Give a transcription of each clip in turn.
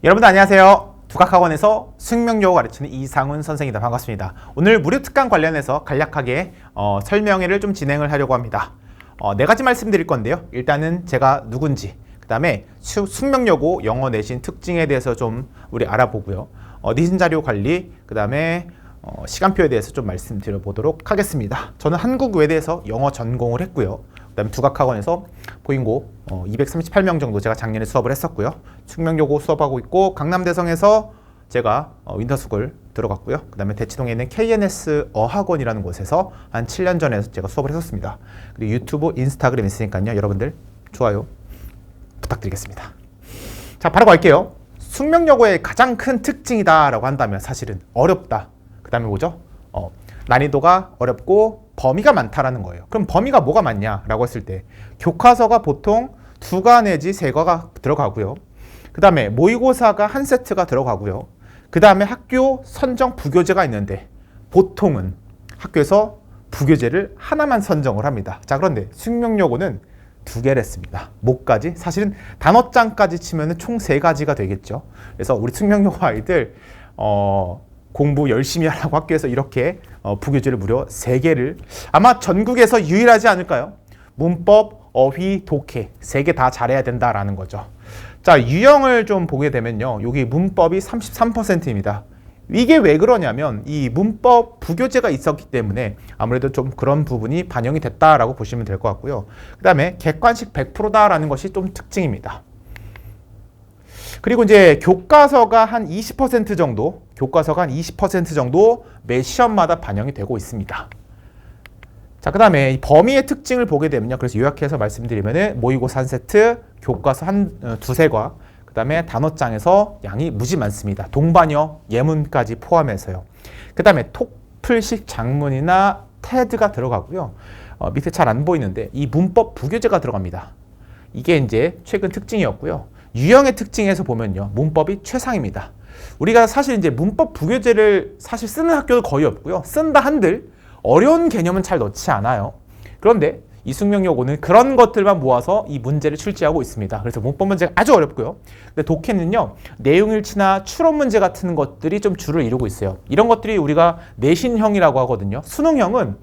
여러분 안녕하세요. 두각학원에서 숙명여고 가르치는 이상훈 선생이다. 반갑습니다. 오늘 무료 특강 관련해서 간략하게 설명회를 좀 진행을 하려고 합니다. 네 가지 말씀드릴 건데요. 일단은 제가 누군지, 그 다음에 숙명여고 영어 내신 특징에 대해서 좀 우리 알아보고요. 내신 자료 관리, 그 다음에 시간표에 대해서 좀 말씀드려 보도록 하겠습니다. 저는 한국외대에서 영어 전공을 했고요. 그 다음에 두각학원에서 보인고 238명 정도 제가 작년에 수업을 했었고요. 숙명여고 수업하고 있고, 강남대성에서 제가 윈터스쿨 들어갔고요. 그 다음에 대치동에 있는 KNS 어학원이라는 곳에서 한 7년 전에 제가 수업을 했었습니다. 그리고 유튜브, 인스타그램 있으니까요. 여러분들 좋아요 부탁드리겠습니다. 자, 바로 갈게요. 숙명여고의 가장 큰 특징이다 라고 한다면 사실은 어렵다. 그 다음에 뭐죠? 난이도가 어렵고 범위가 많다라는 거예요. 그럼 범위가 뭐가 많냐라고 했을 때 교과서가 보통 2과 내지 3과가 들어가고요. 그 다음에 모의고사가 한 세트가 들어가고요. 그 다음에 학교 선정 부교재가 있는데 보통은 학교에서 부교재를 하나만 선정을 합니다. 자, 그런데 숙명여고는 2개를 했습니다. 뭐까지? 사실은 단어장까지 치면 총 3가지가 되겠죠. 그래서 우리 숙명여고 아이들 공부 열심히 하라고 학교에서 이렇게 부교재를 무려 3개를, 아마 전국에서 유일하지 않을까요? 문법, 어휘, 독해 3개 다 잘해야 된다라는 거죠. 자, 유형을 좀 보게 되면요. 여기 문법이 33%입니다. 이게 왜 그러냐면 이 문법 부교재가 있었기 때문에 아무래도 좀 그런 부분이 반영이 됐다라고 보시면 될 것 같고요. 그 다음에 객관식 100%다라는 것이 좀 특징입니다. 그리고 이제 교과서가 한 20% 정도 매 시험마다 반영이 되고 있습니다. 자, 그 다음에 이 범위의 특징을 보게 되면요. 그래서 요약해서 말씀드리면은 모의고사 한 세트, 교과서 한 2~3과, 그 다음에 단어장에서 양이 무지 많습니다. 동반여, 예문까지 포함해서요. 그 다음에 토플식 장문이나 테드가 들어가고요. 밑에 잘 안 보이는데 이 문법 부교재가 들어갑니다. 이게 이제 최근 특징이었고요. 유형의 특징에서 보면요. 문법이 최상입니다. 우리가 사실 이제 문법 부교재를 사실 쓰는 학교도 거의 없고요. 쓴다 한들 어려운 개념은 잘 넣지 않아요. 그런데 이 숙명여고는 그런 것들만 모아서 이 문제를 출제하고 있습니다. 그래서 문법 문제가 아주 어렵고요. 근데 독해는요. 내용일치나 추론 문제 같은 것들이 좀 주를 이루고 있어요. 이런 것들이 우리가 내신형이라고 하거든요. 수능형은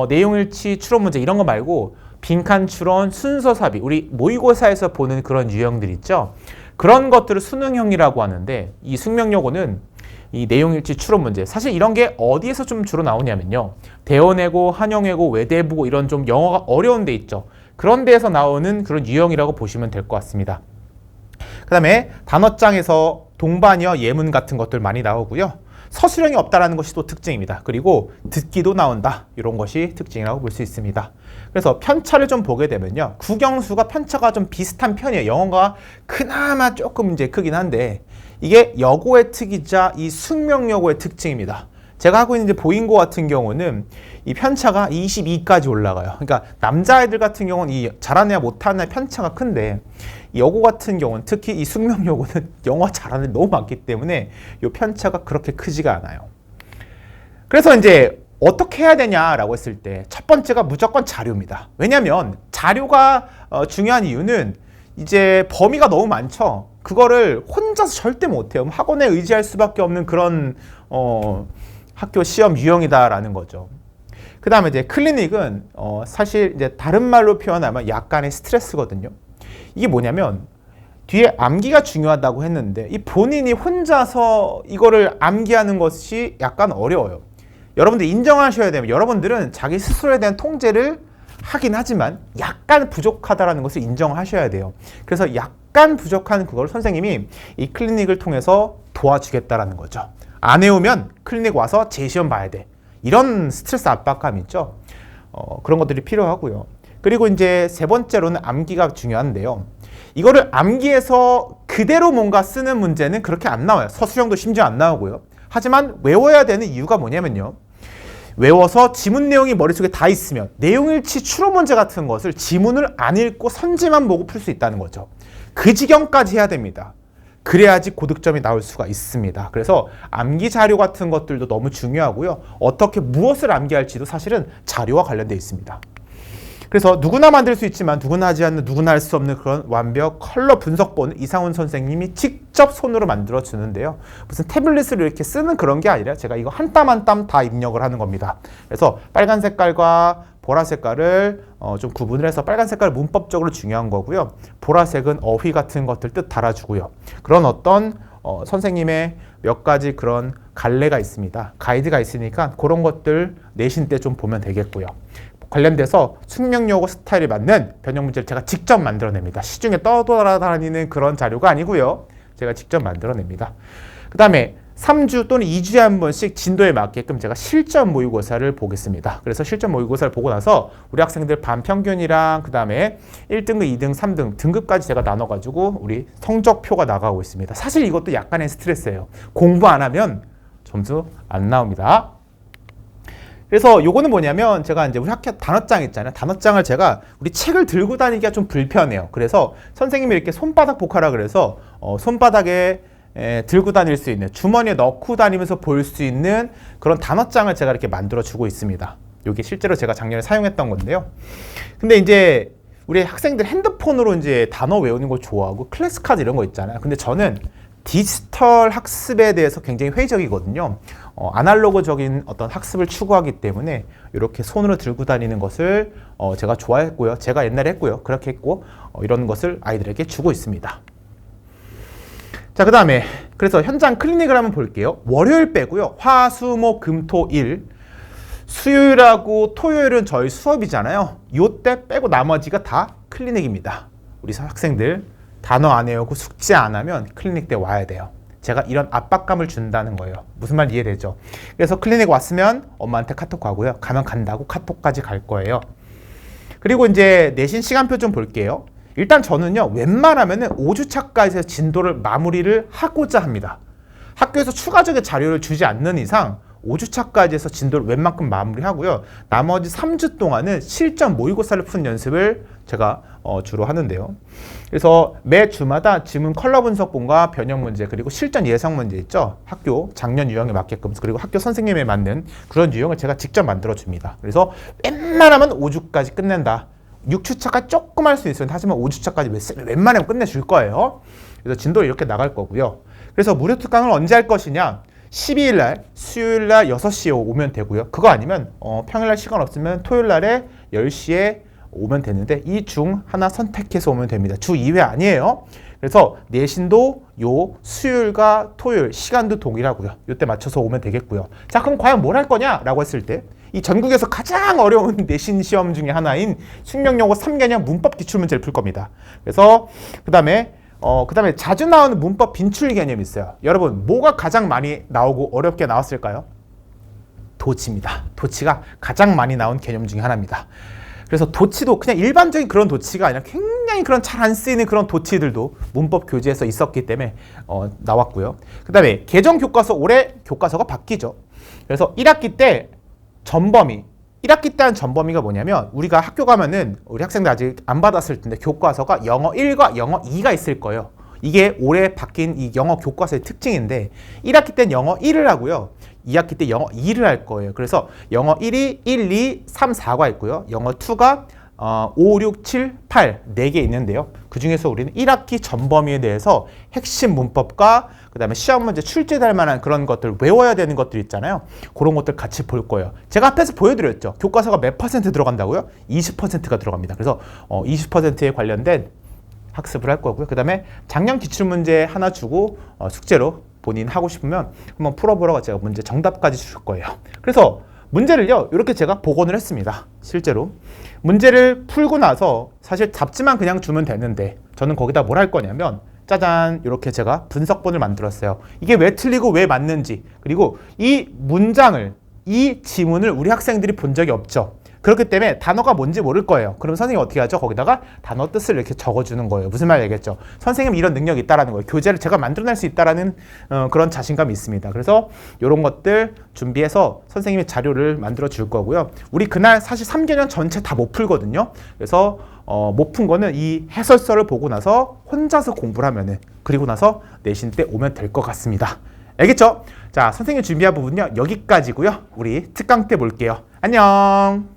내용일치, 추론 문제 이런 거 말고 빈칸 추론, 순서 삽입, 우리 모의고사에서 보는 그런 유형들 있죠. 그런 것들을 수능형이라고 하는데 이 숙명여고는 이 내용일치 추론 문제, 사실 이런 게 어디에서 좀 주로 나오냐면요. 대원외고, 한영외고, 외대부고 이런 좀 영어가 어려운 데 있죠. 그런 데에서 나오는 그런 유형이라고 보시면 될 것 같습니다. 그 다음에 단어장에서 동반여, 예문 같은 것들 많이 나오고요. 서술형이 없다라는 것이 또 특징입니다. 그리고 듣기도 나온다. 이런 것이 특징이라고 볼 수 있습니다. 그래서 편차를 좀 보게 되면요. 국영수가 편차가 좀 비슷한 편이에요. 영어가 그나마 조금 이제 크긴 한데 이게 여고의 특이자 이 숙명여고의 특징입니다. 제가 하고 있는 이제 보인고 같은 경우는 이 편차가 22까지 올라가요. 그러니까 남자애들 같은 경우는 이 잘하느냐 못하느냐 편차가 큰데 이 여고 같은 경우는 특히 이 숙명여고는 영어 잘하는 애들 너무 많기 때문에 이 편차가 그렇게 크지가 않아요. 그래서 이제 어떻게 해야 되냐라고 했을 때 첫 번째가 무조건 자료입니다. 왜냐하면 자료가 중요한 이유는 이제 범위가 너무 많죠. 그거를 혼자서 절대 못해요. 학원에 의지할 수밖에 없는 그런 학교 시험 유형이다라는 거죠. 그 다음에 이제 클리닉은 사실 이제 다른 말로 표현하면 약간의 스트레스거든요. 이게 뭐냐면 뒤에 암기가 중요하다고 했는데 이 본인이 혼자서 이거를 암기하는 것이 약간 어려워요. 여러분들 인정하셔야 되면 여러분들은 자기 스스로에 대한 통제를 하긴 하지만 약간 부족하다는 것을 인정하셔야 돼요. 그래서 약간 부족한 그걸 선생님이 이 클리닉을 통해서 도와주겠다라는 거죠. 안 해오면 클리닉 와서 재시험 봐야 돼. 이런 스트레스 압박감 있죠. 그런 것들이 필요하고요. 그리고 이제 세 번째로는 암기가 중요한데요. 이거를 암기해서 그대로 뭔가 쓰는 문제는 그렇게 안 나와요. 서술형도 심지어 안 나오고요. 하지만 외워야 되는 이유가 뭐냐면요. 외워서 지문 내용이 머릿속에 다 있으면 내용일치 추론 문제 같은 것을 지문을 안 읽고 선지만 보고 풀 수 있다는 거죠. 그 지경까지 해야 됩니다. 그래야지 고득점이 나올 수가 있습니다. 그래서 암기 자료 같은 것들도 너무 중요하고요. 어떻게 무엇을 암기할지도 사실은 자료와 관련되어 있습니다. 그래서 누구나 만들 수 있지만 누구나 하지 않는, 누구나 할 수 없는 그런 완벽 컬러 분석본을 이상훈 선생님이 직접 손으로 만들어 주는데요. 무슨 태블릿을 이렇게 쓰는 그런 게 아니라 제가 이거 한 땀 한 땀 다 입력을 하는 겁니다. 그래서 빨간 색깔과 보라 색깔을 좀 구분을 해서 빨간 색깔 문법적으로 중요한 거고요. 보라색은 어휘 같은 것들 뜻 달아주고요. 그런 어떤 선생님의 몇 가지 그런 갈래가 있습니다. 가이드가 있으니까 그런 것들 내신 때 좀 보면 되겠고요. 관련돼서 숙명여고 스타일에 맞는 변형 문제를 제가 직접 만들어냅니다. 시중에 떠돌아다니는 그런 자료가 아니고요. 제가 직접 만들어냅니다. 그 다음에 3주 또는 2주에 한 번씩 진도에 맞게끔 제가 실전 모의고사를 보겠습니다. 그래서 실전 모의고사를 보고 나서 우리 학생들 반평균이랑 그 다음에 1등급, 2등, 3등 등급까지 제가 나눠가지고 우리 성적표가 나가고 있습니다. 사실 이것도 약간의 스트레스예요. 공부 안 하면 점수 안 나옵니다. 그래서 요거는 뭐냐면 제가 이제 우리 학교 단어장 있잖아요. 단어장을 제가 우리 책을 들고 다니기가 좀 불편해요. 그래서 선생님이 이렇게 손바닥 복하라 그래서 손바닥에 들고 다닐 수 있는, 주머니에 넣고 다니면서 볼 수 있는 그런 단어장을 제가 이렇게 만들어 주고 있습니다. 이게 실제로 제가 작년에 사용했던 건데요. 근데 이제 우리 학생들 핸드폰으로 이제 단어 외우는 걸 좋아하고 클래스 카드 이런 거 있잖아요. 근데 저는 디지털 학습에 대해서 굉장히 회의적이거든요. 아날로그적인 어떤 학습을 추구하기 때문에 이렇게 손으로 들고 다니는 것을 제가 좋아했고요. 제가 옛날에 했고요. 그렇게 했고 이런 것을 아이들에게 주고 있습니다. 자, 그 다음에 그래서 현장 클리닉을 한번 볼게요. 월요일 빼고요. 화, 수, 목, 금, 토, 일. 수요일하고 토요일은 저희 수업이잖아요. 요때 빼고 나머지가 다 클리닉입니다. 우리 학생들 단어 안 외우고 숙제 안 하면 클리닉 때 와야 돼요. 제가 이런 압박감을 준다는 거예요. 무슨 말 이해되죠? 그래서 클리닉 왔으면 엄마한테 카톡 가고요. 가면 간다고 카톡까지 갈 거예요. 그리고 이제 내신 시간표 좀 볼게요. 일단 저는요, 웬만하면은 5주차까지 해서 진도를 마무리를 하고자 합니다. 학교에서 추가적인 자료를 주지 않는 이상 5주차까지 해서 진도를 웬만큼 마무리하고요. 나머지 3주 동안은 실전 모의고사를 푸는 연습을 제가 주로 하는데요. 그래서 매 주마다 지문 컬러 분석본과 변형 문제 그리고 실전 예상 문제 있죠. 학교 작년 유형에 맞게끔 그리고 학교 선생님에 맞는 그런 유형을 제가 직접 만들어 줍니다. 그래서 웬만하면 5주까지 끝낸다. 6주차까지 조금 할 수 있어요. 하지만 5주차까지 웬만하면 끝내줄 거예요. 그래서 진도를 이렇게 나갈 거고요. 그래서 무료 특강을 언제 할 것이냐? 12일날 수요일날 6시에 오면 되고요. 그거 아니면 평일날 시간 없으면 토요일날에 10시에 오면 되는데 이 중 하나 선택해서 오면 됩니다. 주 2회 아니에요. 그래서 내신도 요 수요일과 토요일 시간도 동일하고요. 요때 맞춰서 오면 되겠고요. 자, 그럼 과연 뭘 할 거냐라고 했을 때 이 전국에서 가장 어려운 내신 시험 중에 하나인 숙명여고 3개년 문법 기출문제를 풀 겁니다. 그래서 그 다음에 자주 나오는 문법 빈출 개념이 있어요. 여러분, 뭐가 가장 많이 나오고 어렵게 나왔을까요? 도치입니다. 도치가 가장 많이 나온 개념 중에 하나입니다. 그래서 도치도 그냥 일반적인 그런 도치가 아니라 굉장히 그런 잘 안 쓰이는 그런 도치들도 문법 교재에서 있었기 때문에 나왔고요. 그 다음에 개정 교과서, 올해 교과서가 바뀌죠. 그래서 1학기 때 전범위, 1학기 때 한 전범위가 뭐냐면 우리가 학교 가면은 우리 학생들 아직 안 받았을 텐데 교과서가 영어 1과 영어 2가 있을 거예요. 이게 올해 바뀐 이 영어 교과서의 특징인데 1학기 때는 영어 1을 하고요. 2학기 때 영어 2를 할 거예요. 그래서 영어 1이 1, 2, 3, 4가 있고요. 영어 2가 5, 6, 7, 8 4개 있는데요. 그 중에서 우리는 1학기 전범위에 대해서 핵심 문법과 그 다음에 시험 문제 출제될 만한 그런 것들 외워야 되는 것들 있잖아요. 그런 것들 같이 볼 거예요. 제가 앞에서 보여드렸죠. 교과서가 몇 퍼센트 들어간다고요? 20%가 들어갑니다. 그래서 20%에 관련된 학습을 할 거고요. 그 다음에 작년 기출문제 하나 주고 숙제로 본인 하고 싶으면 한번 풀어보라고 제가 문제 정답까지 줄 거예요. 그래서 문제를요, 이렇게 제가 복원을 했습니다. 실제로. 문제를 풀고 나서 사실 잡지만 그냥 주면 되는데 저는 거기다 뭘 할 거냐면 짜잔, 이렇게 제가 분석본을 만들었어요. 이게 왜 틀리고 왜 맞는지, 그리고 이 문장을, 이 지문을 우리 학생들이 본 적이 없죠. 그렇기 때문에 단어가 뭔지 모를 거예요. 그럼 선생님이 어떻게 하죠? 거기다가 단어 뜻을 이렇게 적어주는 거예요. 무슨 말 얘기했죠? 선생님 이런 능력이 있다라는 거예요. 교재를 제가 만들어낼 수 있다라는 그런 자신감이 있습니다. 그래서 이런 것들 준비해서 선생님이 자료를 만들어 줄 거고요. 우리 그날 사실 3개년 전체 다 못 풀거든요. 그래서 못 푼 거는 이 해설서를 보고 나서 혼자서 공부를 하면은, 그리고 나서 내신 때 오면 될 것 같습니다. 알겠죠? 자, 선생님 준비한 부분요 여기까지고요. 우리 특강 때 볼게요. 안녕.